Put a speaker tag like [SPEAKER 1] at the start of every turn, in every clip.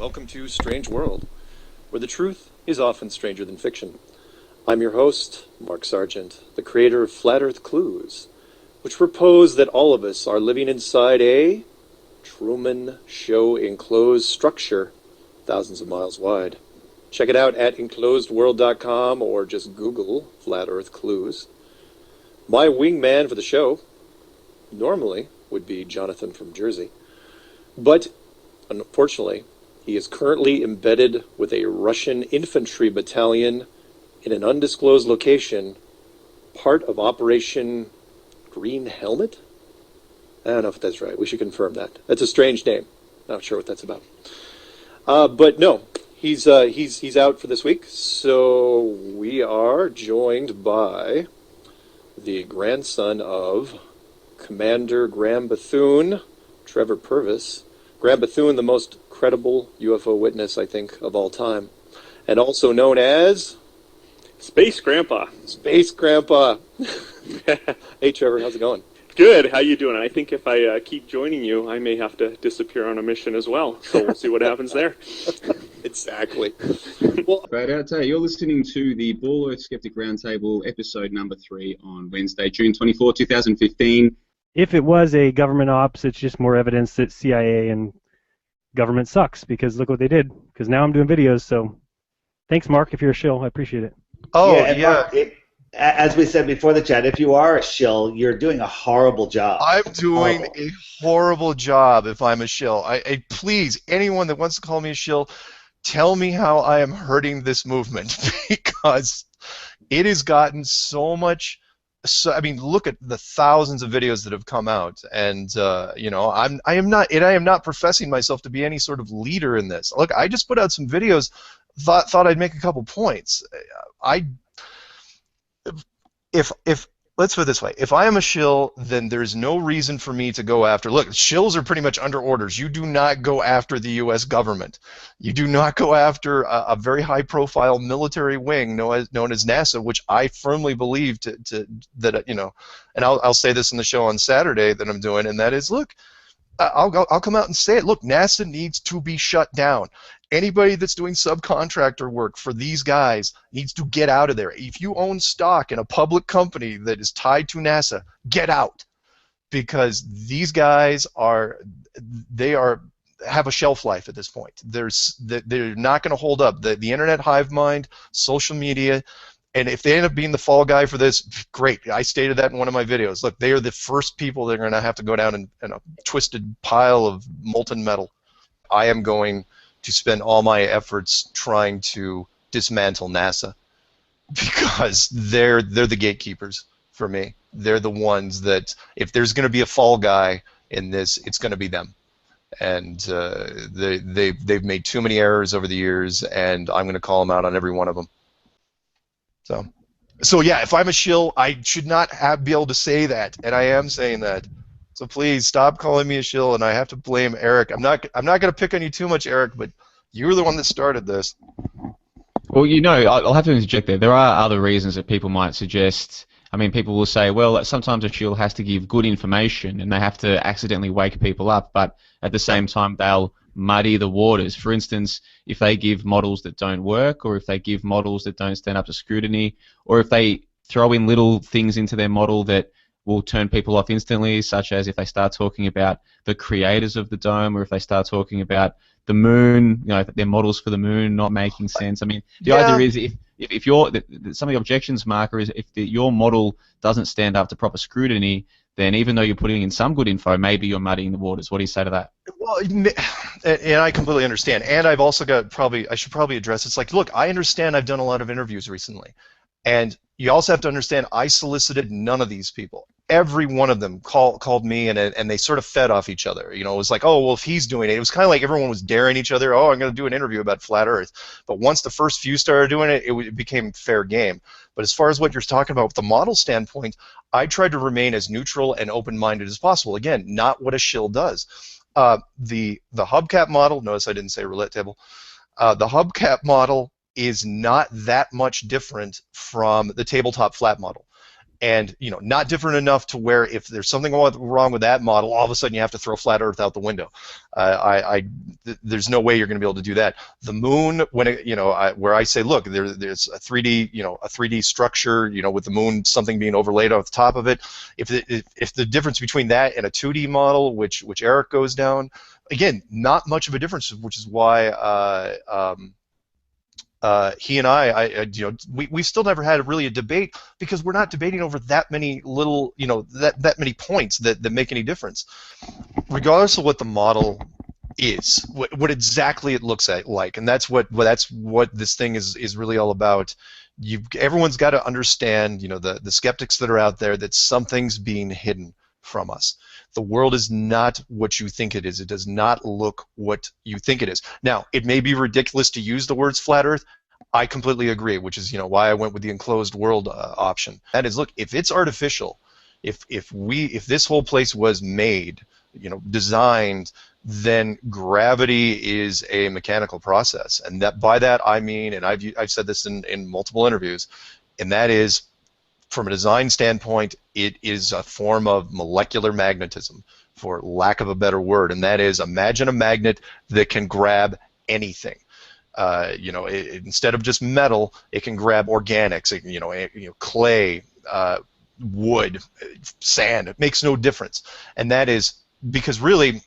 [SPEAKER 1] welcome to Strange World, where the truth is often stranger than fiction. I'm your host, Markk Sargent, the creator of Flat Earth Clues, which propose that all of us are living inside a Truman Show enclosed structure, thousands of miles wide. Check it out at enclosedworld.com or just Google Flat Earth Clues. My wingman for the show normally would be Jonathan from Jersey, but unfortunately, he is currently embedded with a Russian infantry battalion in an undisclosed location, part of Operation Green Helmet? I don't know if that's right. We should confirm that. That's a strange name. Not sure what that's about. But no, he's out for this week. So we are joined by the grandson of Commander Graham Bethune, Trevor Purvis. Graham Bethune, the most credible UFO witness, I think, of all time, and also known as
[SPEAKER 2] Space Grandpa.
[SPEAKER 1] Space Grandpa. Hey, Trevor, how's it going?
[SPEAKER 2] Good. How you doing? I think if I keep joining you, I may have to disappear on a mission as well. So we'll see what happens there.
[SPEAKER 1] Exactly.
[SPEAKER 3] Well, you're listening to the Ball Earth Skeptic Roundtable, episode number 3 on Wednesday, June 24, 2015.
[SPEAKER 4] If it was a government ops, it's just more evidence that CIA and government sucks, because look what they did. Because now I'm doing videos, so thanks, Mark, if you're a shill. I appreciate it.
[SPEAKER 5] Oh, yeah. Mark, as we said before the chat, if you are a shill, you're doing a horrible job.
[SPEAKER 6] I'm doing a horrible job if I'm a shill. Please, anyone that wants to call me a shill, tell me how I am hurting this movement, because it has gotten so much. So I mean, look at the thousands of videos that have come out, and you know, I am not professing myself to be any sort of leader in this. Look, I just put out some videos, thought I'd make a couple points. If let's put it this way, if I am a shill, then there's no reason for me to go after. Look, shills are pretty much under orders. You do not go after the U.S. government. You do not go after a very high-profile military wing known as NASA, which I firmly believe that you know. And I'll say this in the show on Saturday that I'm doing, and that is, look, I'll come out and say it. Look, NASA needs to be shut down. Anybody that's doing subcontractor work for these guys needs to get out of there. If you own stock in a public company that is tied to NASA, get out, because these guys have a shelf life at this point. They're not going to hold up. The internet hive mind, social media, and if they end up being the fall guy for this, great. I stated that in one of my videos. Look, they are the first people that are going to have to go down in a twisted pile of molten metal. I am going to spend all my efforts trying to dismantle NASA, because they're the gatekeepers for me. They're the ones that, if there's going to be a fall guy in this, it's going to be them. And they've made too many errors over the years, and I'm going to call them out on every one of them. So yeah, if I'm a shill, I should not be able to say that, and I am saying that. So please stop calling me a shill, and I have to blame Eric. I'm not going to pick on you too much, Eric, but you were the one that started this.
[SPEAKER 3] Well, you know, I'll have to interject there. There are other reasons that people might suggest. I mean, people will say, well, sometimes a shill has to give good information, and they have to accidentally wake people up, but at the same time, they'll muddy the waters. For instance, if they give models that don't work, or if they give models that don't stand up to scrutiny, or if they throw in little things into their model that will turn people off instantly, such as if they start talking about the creators of the dome, or if they start talking about the moon, you know, their models for the moon not making sense. I mean, the idea is if some of the objections, Mark, is if your model doesn't stand up to proper scrutiny, then even though you're putting in some good info, maybe you're muddying the waters. What do you say to that?
[SPEAKER 6] Well, and I completely understand. And I've also got I should probably address, it's like, look, I understand I've done a lot of interviews recently. And you also have to understand, I solicited none of these people. Every one of them called me, and they sort of fed off each other. You know, it was like, oh, well, if he's doing it, it was kind of like everyone was daring each other. Oh, I'm going to do an interview about flat Earth. But once the first few started doing it, it became fair game. But as far as what you're talking about with the model standpoint, I tried to remain as neutral and open-minded as possible. Again, not what a shill does. The hubcap model, notice I didn't say roulette table. The hubcap model is not that much different from the tabletop flat model. and not different enough to where if there's something wrong with that model, all of a sudden you have to throw flat Earth out the window. There's no way you're going to be able to do that. The moon, when where I say, look, there's a 3D structure, with the moon, something being overlaid on the top of it. If the difference between that and a 2D model, which Eric goes down, again, not much of a difference, which is why he and we still never had really a debate, because we're not debating over that many little, that many points that make any difference, regardless of what the model is, what exactly it looks like, and that's what this thing is really all about. Everyone's got to understand, the skeptics that are out there, that something's being hidden from us. The world is not what you think it is. It does not look what you think it is. Now, it may be ridiculous to use the words flat Earth. I completely agree, which is why I went with the enclosed world option. That is, look, if it's artificial, if this whole place was made, designed, then gravity is a mechanical process, and by that I mean, and I've said this in multiple interviews, and that is, from a design standpoint, it is a form of molecular magnetism, for lack of a better word, and that is, imagine a magnet that can grab anything. Instead of just metal, it can grab organics, clay, wood, sand. It makes no difference, and that is because really,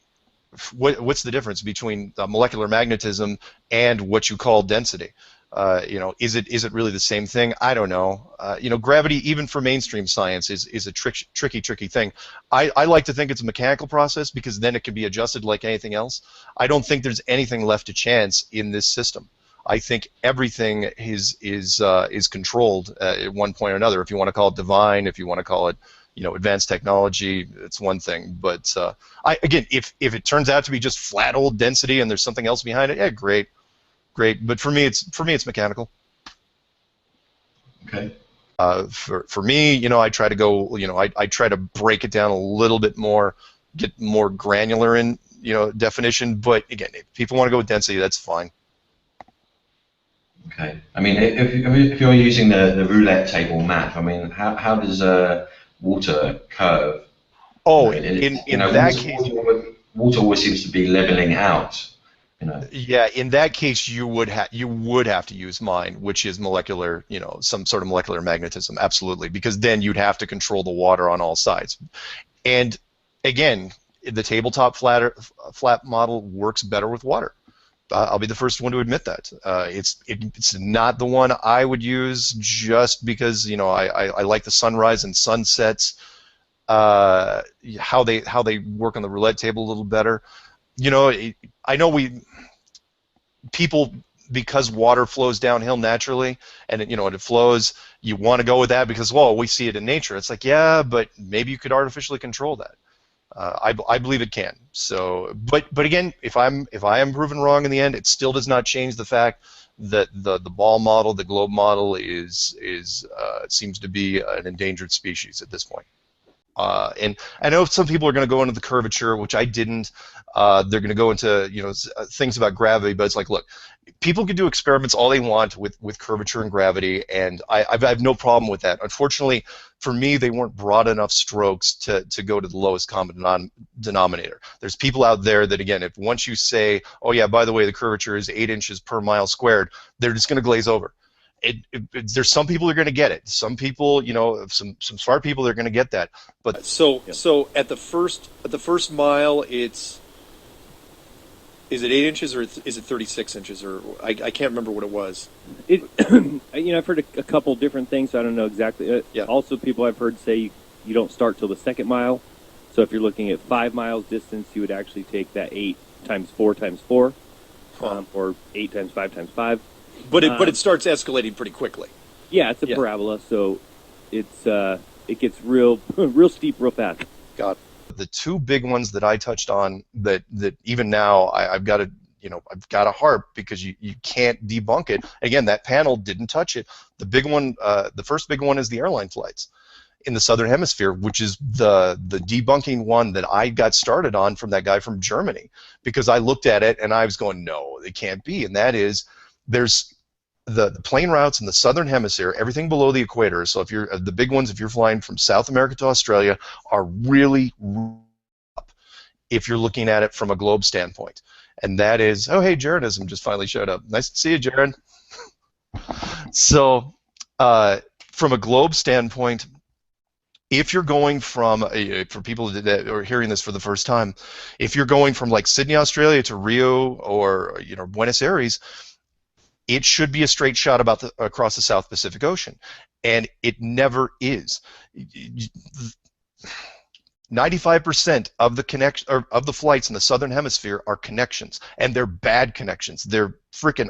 [SPEAKER 6] what's the difference between molecular magnetism and what you call density? Is it really the same thing? I don't know. Gravity, even for mainstream science, is a tricky thing. I like to think it's a mechanical process, because then it can be adjusted like anything else. I don't think there's anything left to chance in this system. I think everything is controlled at one point or another. If you want to call it divine, if you want to call it advanced technology, it's one thing. But again, if it turns out to be just flat old density and there's something else behind it, yeah, great. But for me, it's mechanical.
[SPEAKER 7] Okay.
[SPEAKER 6] For me, I try to go, I try to break it down a little bit more, get more granular in, definition. But again, if people want to go with density, that's fine.
[SPEAKER 7] Okay. I mean, if you're using the roulette table map, I mean, how does water curve?
[SPEAKER 6] Oh, in that case,
[SPEAKER 7] water always seems to be leveling out.
[SPEAKER 6] Yeah, in that case, you would have to use mine, which is molecular, some sort of molecular magnetism, absolutely, because then you'd have to control the water on all sides. And again, the tabletop flat model works better with water. I'll be the first one to admit that. It's not the one I would use, just because I like the sunrise and sunsets, how they work on the roulette table a little better. I know people, because water flows downhill naturally, and it flows, you want to go with that because, well, we see it in nature. It's like, yeah, but maybe you could artificially control that. I believe it can. So, but again, if I am proven wrong in the end, it still does not change the fact that the ball model, the globe model, seems to be an endangered species at this point. And I know some people are going to go into the curvature, which I didn't. They're going to go into things about gravity, but it's like, look, people can do experiments all they want with curvature and gravity, and I have no problem with that. Unfortunately, for me, they weren't broad enough strokes to go to the lowest common denominator. There's people out there that, again, if once you say, oh yeah, by the way, the curvature is 8 inches per mile squared, they're just going to glaze over. There's some people who are going to get it. Some people, some smart people, they're going to get that. But
[SPEAKER 1] so at the first mile, is it 8 inches or is it 36 inches, or I can't remember what it was.
[SPEAKER 8] I've heard a couple different things. So I don't know exactly. Also, people I've heard say you don't start till the second mile. So if you're looking at 5 miles distance, you would actually take that 8 times 4 times 4, or 8 times 5 times 5.
[SPEAKER 1] But it starts escalating pretty quickly.
[SPEAKER 8] Yeah, it's a parabola, so it gets real steep real fast.
[SPEAKER 6] Got it. The two big ones that I touched on that even now I've got to harp, because you can't debunk it. Again, that panel didn't touch it. The big one, the first big one, is the airline flights in the southern hemisphere, which is the debunking one that I got started on from that guy from Germany, because I looked at it and I was going, no, it can't be. And that is, there's the plane routes in the southern hemisphere, everything below the equator, so if you're the big ones, if you're flying from South America to Australia, are really up if you're looking at it from a globe standpoint. And that is, oh, hey, Jaredism just finally showed up. Nice to see you, Jared. So from a globe standpoint, if you're going from, for people that are hearing this for the first time, if you're going from like Sydney, Australia to Rio or Buenos Aires, it should be a straight shot across the South Pacific Ocean, and it never is. 95% of the flights in the southern hemisphere are connections, and they're bad connections. They're freaking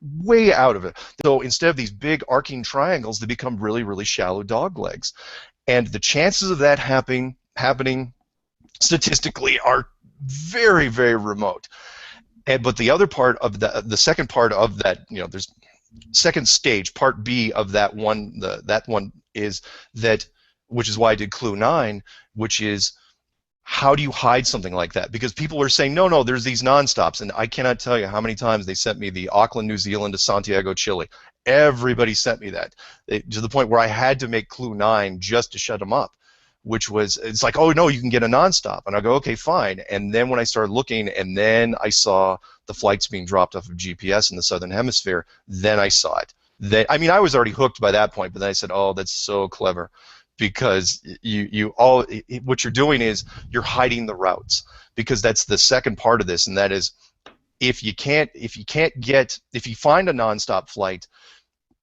[SPEAKER 6] way out of it. So instead of these big arcing triangles, they become really, really shallow dog legs, and the chances of that happening statistically are very, very remote. But the other part of the second part of that, there's second stage, part B of that one. That one is that, which is why I did Clue 9, which is how do you hide something like that? Because people are saying, no, there's these nonstops, and I cannot tell you how many times they sent me the Auckland, New Zealand to Santiago, Chile. Everybody sent me that, to the point where I had to make Clue 9 just to shut them up. Which was, it's like, oh no, you can get a nonstop, and I go, okay, fine. And then when I started looking, and then I saw the flights being dropped off of GPS in the southern hemisphere, then I saw it. I was already hooked by that point, but then I said, oh, that's so clever, because what you're doing is you're hiding the routes, because that's the second part of this, and that is if you find a nonstop flight,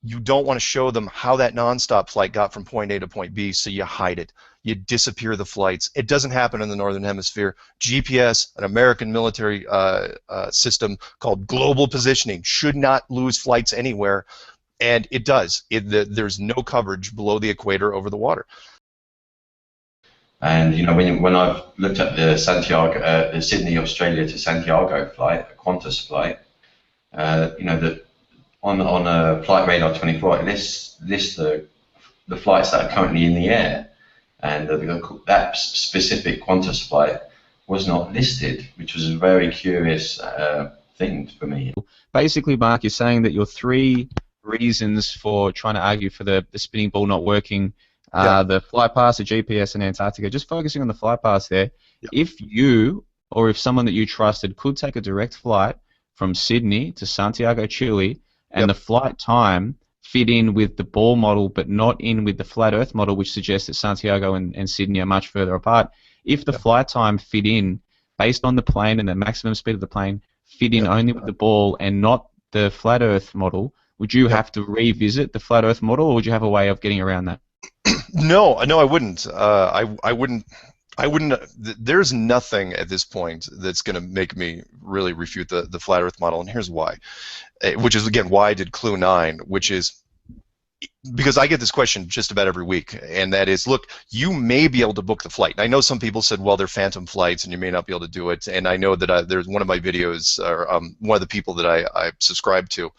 [SPEAKER 6] you don't want to show them how that nonstop flight got from point A to point B, so you hide it. You disappear the flights. It doesn't happen in the Northern Hemisphere. GPS, an American military system called global positioning, should not lose flights anywhere, and it does. There's no coverage below the equator over the water.
[SPEAKER 7] And when I've looked at the Sydney, Australia to Santiago flight, a Qantas flight, on a Flight Radar 24, it lists the flights that are currently in the air, and that specific Qantas flight was not listed, which was a very curious thing for me.
[SPEAKER 3] Basically, Mark, you're saying that your three reasons for trying to argue for the spinning ball not working, the flight pass, the GPS, and Antarctica, just focusing on the flight pass there, if you or if someone that you trusted could take a direct flight from Sydney to Santiago, Chile, and the flight time fit in with the ball model but not in with the flat Earth model, which suggests that Santiago and Sydney are much further apart. If the flight time fit in based on the plane and the maximum speed of the plane fit in only with the ball and not the flat Earth model, would you have to revisit the flat Earth model, or would you have a way of getting around that?
[SPEAKER 6] No, I wouldn't. I wouldn't. There's nothing at this point that's going to make me really refute the flat Earth model, and here's why. Which is, again, why I did Clue 9, which is because I get this question just about every week, and that is, look, you may be able to book the flight. And I know some people said, well, they're phantom flights, and you may not be able to do it. And I know that there's one of my videos, or one of the people that I subscribe to,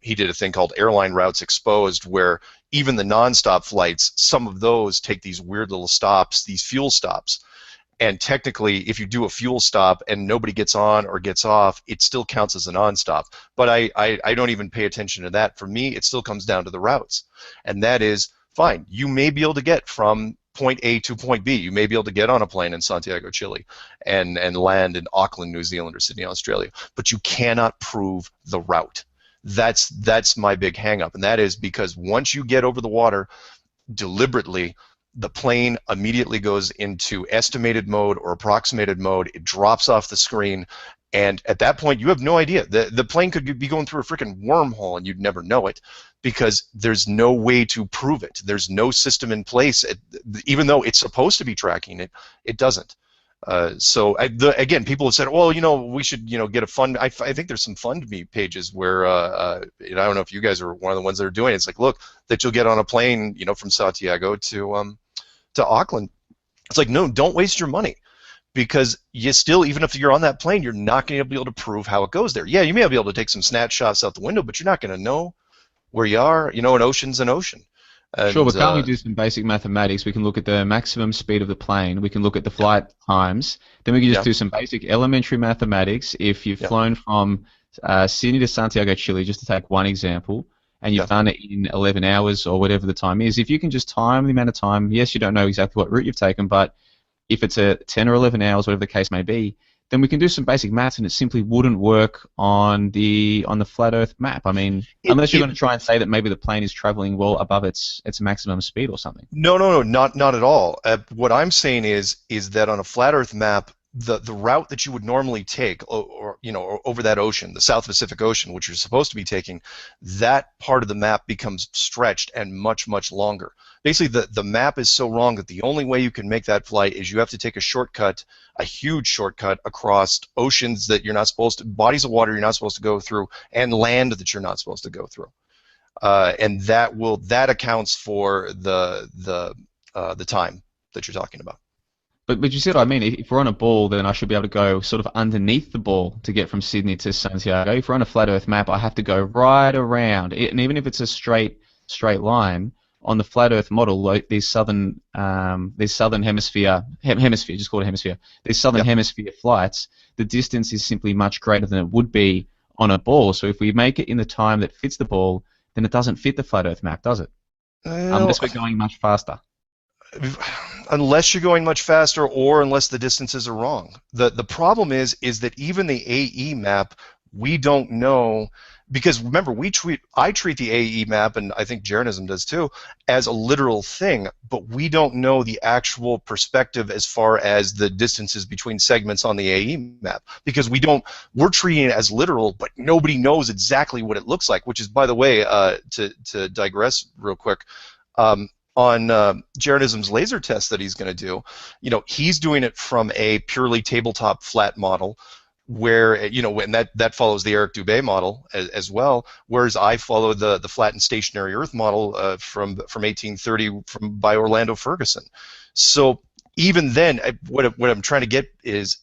[SPEAKER 6] he did a thing called Airline Routes Exposed, where even the nonstop flights, some of those take these weird little stops, these fuel stops. And technically, if you do a fuel stop and nobody gets on or gets off, it still counts as a nonstop. But I don't even pay attention to that. For me, it still comes down to the routes. And that is, fine, you may be able to get from point A to point B. You may be able to get on a plane in Santiago, Chile, and land in Auckland, New Zealand, or Sydney, Australia. But you cannot prove the route. That's my big hang-up. And that is because once you get over the water, deliberately, the plane immediately goes into estimated mode or approximated mode. It drops off the screen, and at that point, you have no idea. The plane could be going through a freaking wormhole, and you'd never know it because there's no way to prove it. There's no system in place. Even though it's supposed to be tracking it, it doesn't. Again, people have said, well, we should, get a fund. I think there's some fund me pages where, I don't know if you guys are one of the ones that are doing it. It's like, look, that you'll get on a plane, from Santiago to Auckland. It's like, no, don't waste your money, because you still, even if you're on that plane, you're not going to be able to prove how it goes there. Yeah, you may be able to take some snapshots out the window, but you're not going to know where you are. An ocean's an ocean. And,
[SPEAKER 3] sure, but can't we do some basic mathematics? We can look at the maximum speed of the plane. We can look at the flight times. Then we can just do some basic elementary mathematics. If you've flown from Sydney to Santiago, Chile, just to take one example, and you've done it in 11 hours or whatever the time is, if you can just time the amount of time, yes, you don't know exactly what route you've taken, but if it's a 10 or 11 hours, whatever the case may be, then we can do some basic maths, and it simply wouldn't work on the flat Earth map. I mean, unless you're going to try and say that maybe the plane is traveling well above its maximum speed or something.
[SPEAKER 6] No, not at all. What I'm saying is that on a flat Earth map, the route that you would normally take, or over that ocean, the South Pacific Ocean, which you're supposed to be taking, that part of the map becomes stretched and much longer. Basically, the map is so wrong that the only way you can make that flight is you have to take a shortcut, a huge shortcut across oceans that you're not supposed to, bodies of water you're not supposed to go through, and land that you're not supposed to go through. And that accounts for the time that you're talking about.
[SPEAKER 3] But you see what I mean? If we're on a ball, then I should be able to go sort of underneath the ball to get from Sydney to Santiago. If we're on a flat Earth map, I have to go right around. And even if it's a straight line, on the flat Earth model, like these southern hemisphere, just call it hemisphere, these southern hemisphere flights, the distance is simply much greater than it would be on a ball. So if we make it in the time that fits the ball, then it doesn't fit the flat Earth map, does it? Unless we're going much faster.
[SPEAKER 6] Unless you're going much faster, or unless the distances are wrong. The problem is that even the AE map, we don't know, because remember, I treat the AE map, and I think Jeranism does too, as a literal thing, but we don't know the actual perspective as far as the distances between segments on the AE map, because we're treating it as literal, but nobody knows exactly what it looks like, which is, by the way, to digress real quick, on Jeranism's laser test that he's going to do, he's doing it from a purely tabletop flat model, where and that follows the Eric Dubé model as well, whereas I follow the flattened stationary Earth model from 1830 by Orlando Ferguson. So even then, what I'm trying to get is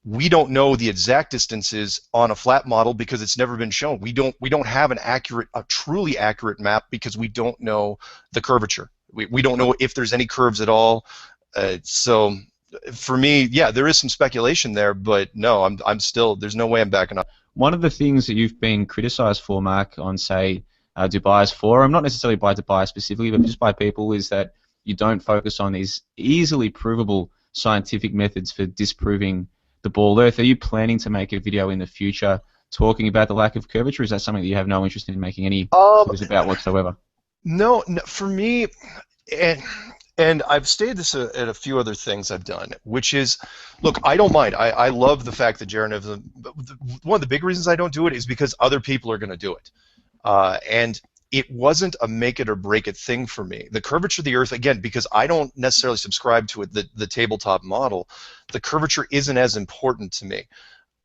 [SPEAKER 6] we don't know the exact distances on a flat model because it's never been shown. We don't have a truly accurate map because we don't know the curvature. We don't know if there's any curves at all. So for me, yeah, there is some speculation there, but no, I'm still, there's no way I'm backing up.
[SPEAKER 3] One of the things that you've been criticized for, Mark, on say Dubai's forum, not necessarily by Dubai specifically, but just by people, is that you don't focus on these easily provable scientific methods for disproving the ball Earth. Are you planning to make a video in the future talking about the lack of curvature? Is that something that you have no interest in making any videos about whatsoever?
[SPEAKER 6] No, for me, and I've stated this at a few other things I've done, which is, look, I don't mind. I love the fact that Jeranism, one of the big reasons I don't do it is because other people are going to do it. And it wasn't a make it or break it thing for me. The curvature of the Earth, again, because I don't necessarily subscribe to it, the tabletop model, the curvature isn't as important to me.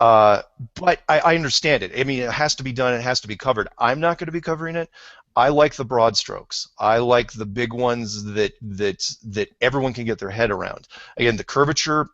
[SPEAKER 6] But I understand it. I mean, it has to be done. It has to be covered. I'm not going to be covering it. I like the broad strokes. I like the big ones that everyone can get their head around. Again, the curvature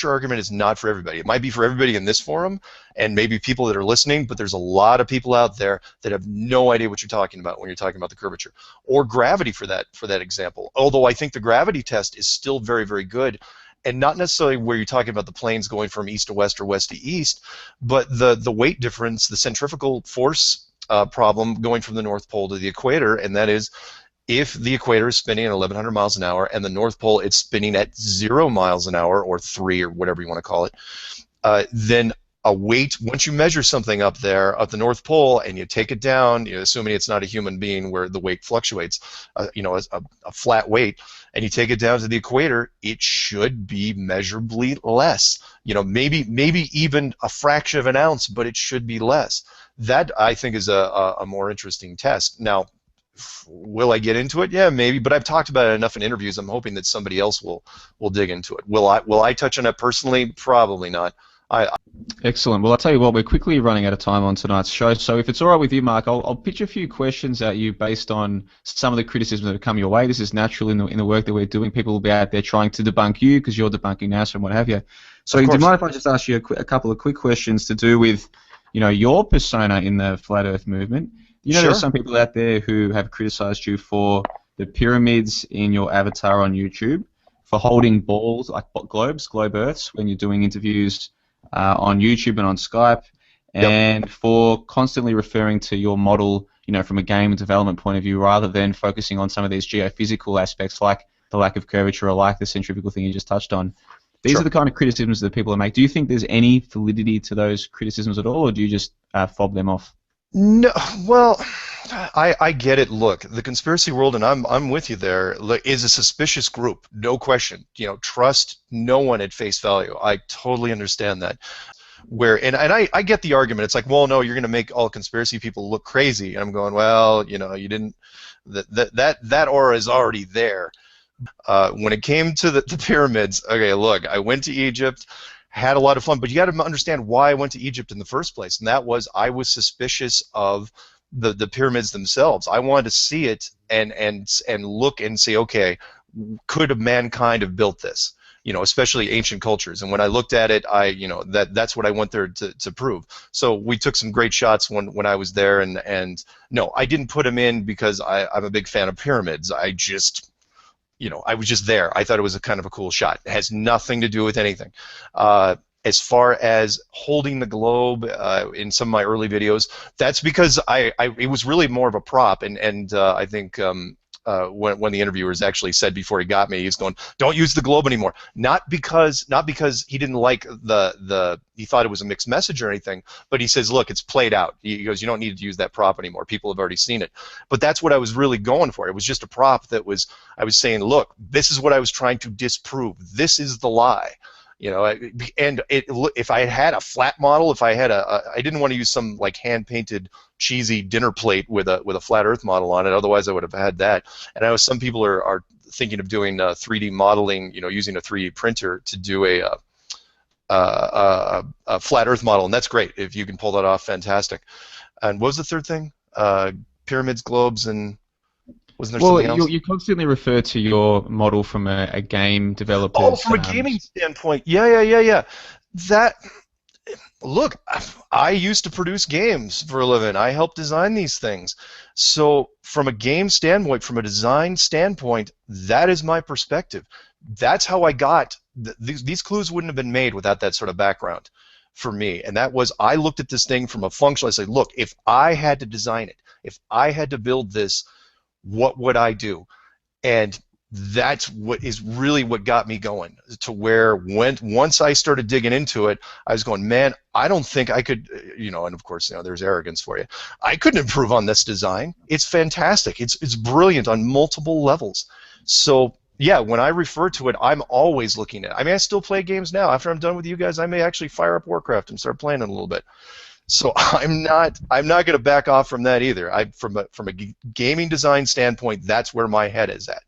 [SPEAKER 6] argument is not for everybody. It might be for everybody in this forum and maybe people that are listening, but there's a lot of people out there that have no idea what you're talking about when you're talking about the curvature. Or gravity for that example. Although I think the gravity test is still very, very good. And not necessarily where you're talking about the planes going from east to west or west to east, but the weight difference, the centrifugal force problem going from the North Pole to the equator, and that is, if the equator is spinning at 1,100 miles an hour and the North Pole it's spinning at 0 miles an hour, or 3, or whatever you want to call it, then a weight, once you measure something up there at the North Pole and you take it down, assuming it's not a human being where the weight fluctuates, a flat weight, and you take it down to the equator, it should be measurably less. Maybe even a fraction of an ounce, but it should be less. That, I think, is a more interesting test. Now, will I get into it? Yeah, maybe, but I've talked about it enough in interviews. I'm hoping that somebody else will dig into it. Will I touch on it personally? Probably not.
[SPEAKER 3] Excellent. Well, I'll tell you what, we're quickly running out of time on tonight's show, so if it's all right with you, Mark, I'll pitch a few questions at you based on some of the criticisms that have come your way. This is natural in the work that we're doing. People will be out there trying to debunk you because you're debunking NASA and what have you. So do you mind if I just ask you a couple of quick questions to do with your persona in the Flat Earth movement? Sure. There's some people out there who have criticized you for the pyramids in your avatar on YouTube, for holding balls like globe Earths when you're doing interviews on YouTube and on Skype, and for constantly referring to your model, from a game development point of view, rather than focusing on some of these geophysical aspects like the lack of curvature or like the centrifugal thing you just touched on. These are the kind of criticisms that people make. Do you think there's any validity to those criticisms at all, or do you just fob them off?
[SPEAKER 6] No, well, I get it. Look, the conspiracy world, and I'm with you there, is a suspicious group, no question. Trust no one at face value. I totally understand that. And I get the argument. It's like, well, no, you're going to make all conspiracy people look crazy. And I'm going, well, you didn't. That aura is already there. When it came to the pyramids, okay, look, I went to Egypt, had a lot of fun, but you got to understand why I went to Egypt in the first place, and that was I was suspicious of the pyramids themselves. I wanted to see it and look and say, okay, could mankind have built this? Especially ancient cultures. And when I looked at it, that's what I went there to prove. So we took some great shots when I was there, and no, I didn't put them in because I'm a big fan of pyramids. I was just there. I thought it was a kind of a cool shot. It has nothing to do with anything. As far as holding the globe in some of my early videos, that's because it was really more of a prop, and I think when the interviewers actually said before he got me, he's going, "Don't use the globe anymore." Not because he didn't like he thought it was a mixed message or anything, but he says, "Look, it's played out." He goes, "You don't need to use that prop anymore. People have already seen it." But that's what I was really going for. It was just a prop I was saying, "Look, this is what I was trying to disprove. This is the lie." If I had a flat model, I didn't want to use some like hand-painted cheesy dinner plate with a flat Earth model on it. Otherwise, I would have had that. And I know some people are thinking of doing 3D modeling, using a 3D printer to do a flat Earth model, and that's great. If you can pull that off, fantastic. And what was the third thing? Pyramids, globes, and wasn't there something else?
[SPEAKER 3] You constantly refer to your model from a game developer.
[SPEAKER 6] Oh, from a gaming standpoint. Yeah. Look, I used to produce games for a living. I helped design these things. So from a game standpoint, from a design standpoint, that is my perspective. That's how I got these clues wouldn't have been made without that sort of background for me. And that was, I looked at this thing from a functional, I said, look, if I had to design it, if I had to build this, what would I do? And that's what got me going, to where once I started digging into it, I was going, man, I don't think I could, and of course, there's arrogance for you. I couldn't improve on this design. It's fantastic. It's brilliant on multiple levels. So yeah, when I refer to it, I'm always looking at it. I mean, I still play games now. After I'm done with you guys, I may actually fire up Warcraft and start playing it a little bit. So I'm not going to back off from that either. From a gaming design standpoint, that's where my head is at.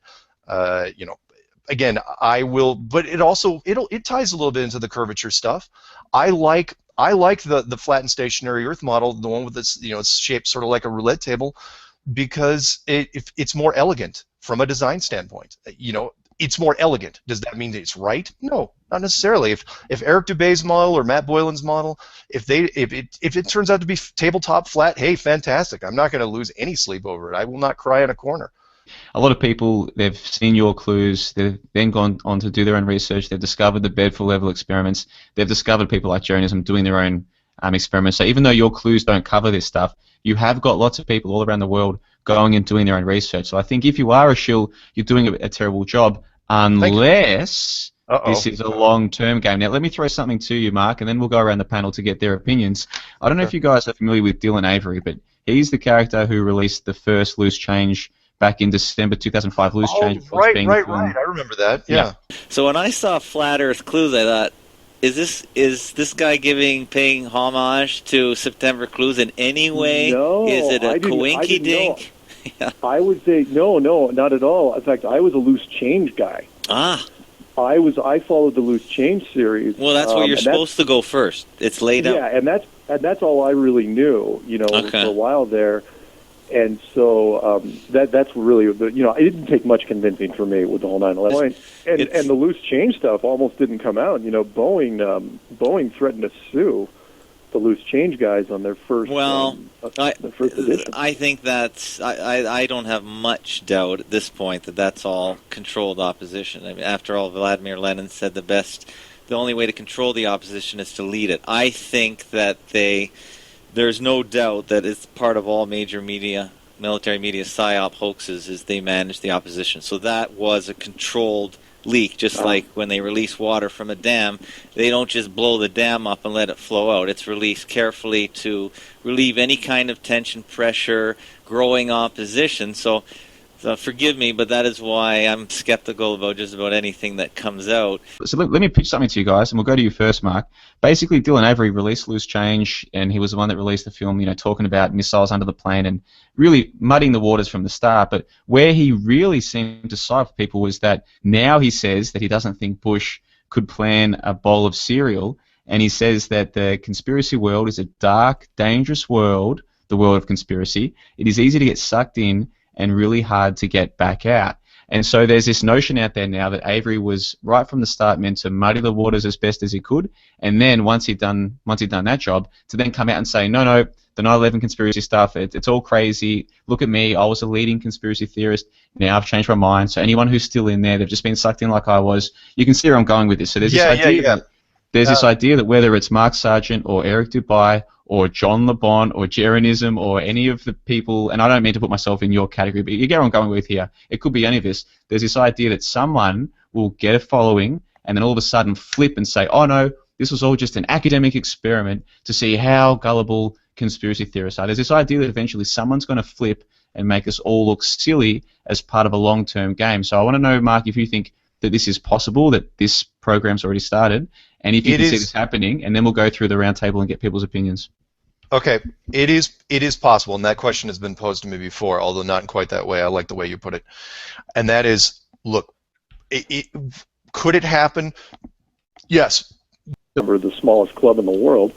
[SPEAKER 6] Again, I will, but it ties a little bit into the curvature stuff. I like the flat and stationary Earth model, the one with this, it's shaped sort of like a roulette table, because it's more elegant from a design standpoint. It's more elegant. Does that mean that it's right? No, not necessarily. If Eric Dubé's model or Matt Boylan's model, if it turns out to be tabletop flat, hey, fantastic. I'm not going to lose any sleep over it. I will not cry in a corner.
[SPEAKER 3] A lot of people, they've seen your clues, they've then gone on to do their own research, they've discovered the Bedford level experiments, they've discovered people like Jonism doing their own experiments. So even though your clues don't cover this stuff, you have got lots of people all around the world going and doing their own research. So I think if you are a shill, you're doing a terrible job, unless this is a long-term game. Now, let me throw something to you, Mark, and then we'll go around the panel to get their opinions. I don't know if you guys are familiar with Dylan Avery, but he's the character who released the first Loose Change back in December 2005. Loose Change.
[SPEAKER 6] Right. I remember that. Yeah.
[SPEAKER 9] So when I saw Flat Earth Clues, I thought, is this guy paying homage to September Clues in any way?
[SPEAKER 2] No,
[SPEAKER 9] is it a coinky dink?
[SPEAKER 2] Yeah. I would say no, not at all. In fact, I was a Loose Change guy.
[SPEAKER 9] Ah.
[SPEAKER 2] I followed the Loose Change series.
[SPEAKER 9] Well, that's where you're supposed to go first. It's laid out.
[SPEAKER 2] Yeah, and that's all I really knew. For a while there. And so that's really, it didn't take much convincing for me with the whole 9/11. And the Loose Change stuff almost didn't come out. Boeing threatened to sue the Loose Change guys on their first edition.
[SPEAKER 9] I think I don't have much doubt at this point that that's all controlled opposition. I mean, after all, Vladimir Lenin said the only way to control the opposition is to lead it. I think that they there's no doubt that it's part of all major media, military media psyop hoaxes is they manage the opposition. So that was a controlled leak, just like when they release water from a dam, they don't just blow the dam up and let it flow out. It's released carefully to relieve any kind of tension, pressure, growing opposition. So forgive me, but that is why I'm skeptical about just about anything that comes out.
[SPEAKER 3] So let me pitch something to you guys, and we'll go to you first, Mark. Basically, Dylan Avery released Loose Change, and he was the one that released the film, talking about missiles under the plane and really muddying the waters from the start. But where he really seemed to side with people was that now he says that he doesn't think Bush could plan a bowl of cereal, and he says that the conspiracy world is a dark, dangerous world, the world of conspiracy. It is easy to get sucked in and really hard to get back out. And so there's this notion out there now that Avery was right from the start meant to muddy the waters as best as he could, and then once he'd done that job, to then come out and say, no, the 9/11 conspiracy stuff, it's all crazy. Look at me, I was a leading conspiracy theorist. Now I've changed my mind. So anyone who's still in there, they've just been sucked in like I was. You can see where I'm going with this. So there's this idea that whether it's Markk Sargent or Eric Dubai or John LeBon or Jeranism or any of the people, and I don't mean to put myself in your category, but you get what I'm going with here. It could be any of this. There's this idea that someone will get a following and then all of a sudden flip and say, oh no, this was all just an academic experiment to see how gullible conspiracy theorists are. There's this idea that eventually someone's going to flip and make us all look silly as part of a long-term game. So I want to know, Mark, if you think that this is possible, that this program's already started, and if you can see this happening, and then we'll go through the round table and get people's opinions.
[SPEAKER 6] Okay, it is possible, and that question has been posed to me before, although not in quite that way. I like the way you put it. And that is, look, could it happen? Yes.
[SPEAKER 2] We're the smallest club in the world.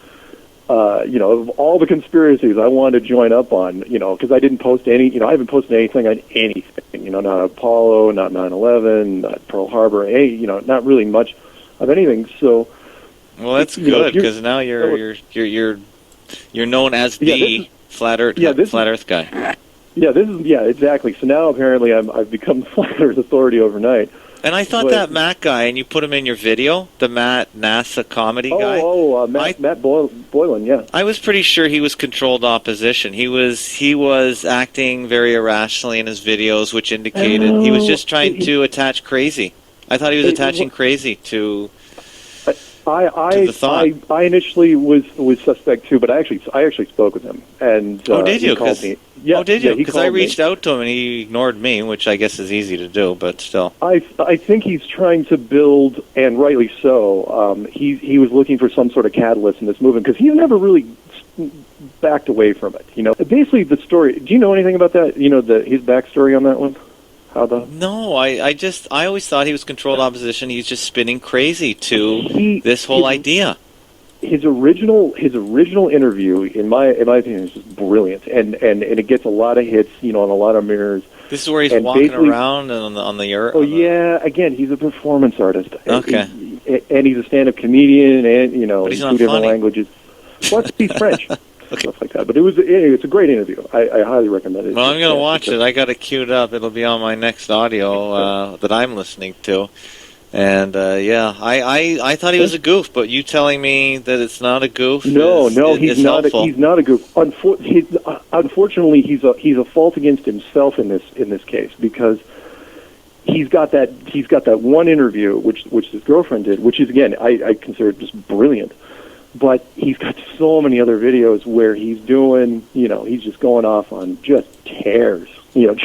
[SPEAKER 2] Of all the conspiracies I wanted to join up on, because I didn't post any, I haven't posted anything on anything, not Apollo, not 9/11, not Pearl Harbor, not really much of anything. So,
[SPEAKER 9] well, that's good because now you're known as the flat Earth guy.
[SPEAKER 2] Yeah, exactly. So now apparently I've become the flat Earth authority overnight.
[SPEAKER 9] And I thought that Matt guy, and you put him in your video, the Matt NASA comedy guy.
[SPEAKER 2] Matt Boylan, yeah.
[SPEAKER 9] I was pretty sure he was controlled opposition. He was acting very irrationally in his videos, which indicated he was just trying to attach crazy. I thought he was attaching crazy to the thought.
[SPEAKER 2] I initially was suspect too, but I actually spoke with him, and
[SPEAKER 9] did you?
[SPEAKER 2] He called me.
[SPEAKER 9] Yeah, did you? Because I reached out to him and he ignored me, which I guess is easy to do, but still.
[SPEAKER 2] I think he's trying to build, and rightly so. He was looking for some sort of catalyst in this movement because he's never really backed away from it. Basically the story. Do you know anything about that? His backstory on that one.
[SPEAKER 9] No, I always thought he was controlled opposition. He's just spinning crazy to this whole idea.
[SPEAKER 2] His original interview, in my opinion, is just brilliant, and it gets a lot of hits, on a lot of mirrors.
[SPEAKER 9] This is where he's walking around on the earth.
[SPEAKER 2] Oh yeah, again, he's a performance artist.
[SPEAKER 9] Okay,
[SPEAKER 2] and he's a stand-up comedian, and
[SPEAKER 9] but he's
[SPEAKER 2] in
[SPEAKER 9] not
[SPEAKER 2] 2 different
[SPEAKER 9] funny.
[SPEAKER 2] Languages. Plus, he's French.
[SPEAKER 9] Okay.
[SPEAKER 2] Stuff like that. But it's a great interview. I highly recommend it.
[SPEAKER 9] Well, I'm going to watch it. I got it queued up. It'll be on my next audio that I'm listening to. And I thought he was a goof, but you telling me that it's not a goof?
[SPEAKER 2] No, he's not. He's not a goof. Unfortunately, he's a fault against himself in this case because he's got that one interview which his girlfriend did, which is again I consider just brilliant. But he's got so many other videos where he's doing, he's just going off on just tears, and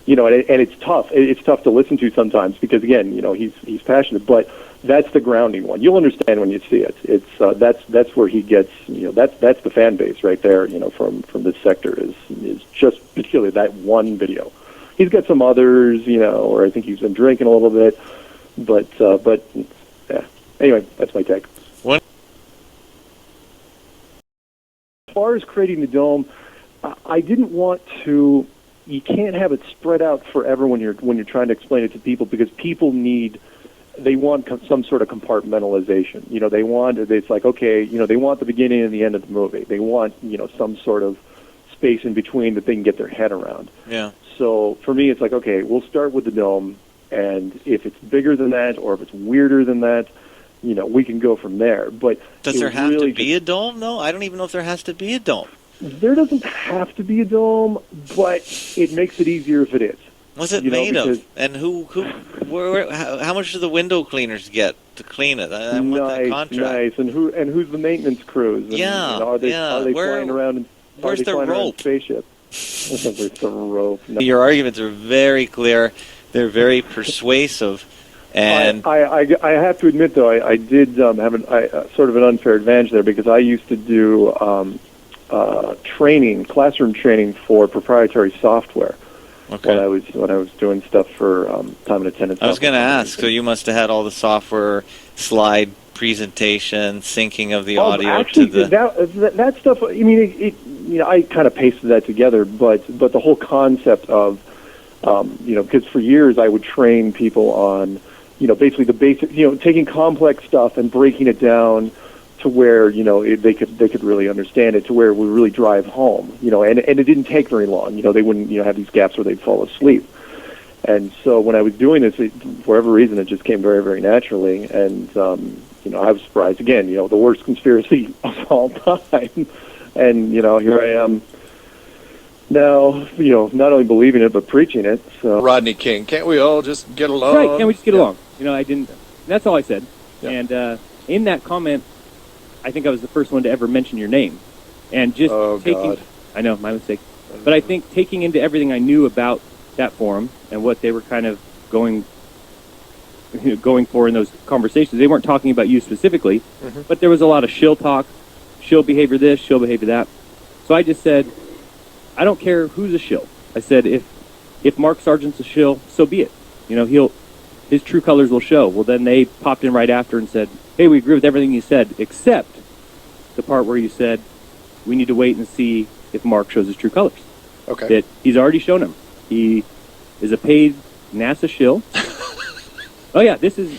[SPEAKER 2] it's tough. It's tough to listen to sometimes because again, he's passionate. But that's the grounding one. You'll understand when you see it. It's that's where he gets, that's the fan base right there. From this sector is just particularly that one video. He's got some others, or I think he's been drinking a little bit, but yeah. Anyway, that's my take. As far as creating the dome, I didn't want to. You can't have it spread out forever when you're trying to explain it to people because people they want some sort of compartmentalization. It's like okay, they want the beginning and the end of the movie. They want some sort of space in between that they can get their head around.
[SPEAKER 9] Yeah.
[SPEAKER 2] So for me, it's like okay, we'll start with the dome, and if it's bigger than that or if it's weirder than that, we can go from there. But
[SPEAKER 9] does there have to be a dome, though? I don't even know if there has to be a dome.
[SPEAKER 2] There doesn't have to be a dome, but it makes it easier if it is.
[SPEAKER 9] What's it made of? And how much do the window cleaners get to clean it? I want that contract.
[SPEAKER 2] Nice. And who's the maintenance crews? And, are they flying around?
[SPEAKER 9] Where's the rope?
[SPEAKER 2] Spaceship. Where's the rope? No.
[SPEAKER 9] Your arguments are very clear. They're very persuasive. And
[SPEAKER 2] I have to admit, though, I did have sort of an unfair advantage there because I used to do classroom training for proprietary software.
[SPEAKER 9] Okay.
[SPEAKER 2] When I was doing stuff for time and attendance.
[SPEAKER 9] I was going to ask. So you must have had all the software, slide presentation, syncing of the audio
[SPEAKER 2] actually,
[SPEAKER 9] to the
[SPEAKER 2] that stuff. I mean, I kind of pasted that together, but the whole concept of because for years I would train people on basically the basic, taking complex stuff and breaking it down to where they could really understand it, to where it would really drive home, and it didn't take very long. They wouldn't have these gaps where they'd fall asleep. And so when I was doing this, for whatever reason, it just came very, very naturally. And I was surprised again. The worst conspiracy of all time. And here I am now. Not only believing it but preaching it. So
[SPEAKER 1] Rodney King, can't we all just get along?
[SPEAKER 8] Right? Can't we just get along? I didn't. That's all I said. Yeah. And in that comment, I think I was the first one to ever mention your name, and just taking.
[SPEAKER 1] God.
[SPEAKER 8] I know, my mistake. But I think taking into everything I knew about that forum and what they were kind of going for in those conversations, they weren't talking about you specifically, but there was a lot of shill talk, shill behavior this, shill behavior that. So I just said, I don't care who's a shill. I said, if Markk Sargent's a shill, so be it. His true colors will show. Well, then they popped in right after and said, hey, we agree with everything you said, except the part where you said we need to wait and see if Mark shows his true colors.
[SPEAKER 1] Okay.
[SPEAKER 8] That he's already shown them. He is a paid NASA shill. Oh yeah, this is.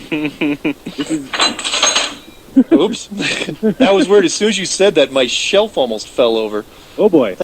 [SPEAKER 1] Oops. That was weird. As soon as you said that, my shelf almost fell over.
[SPEAKER 8] Oh boy.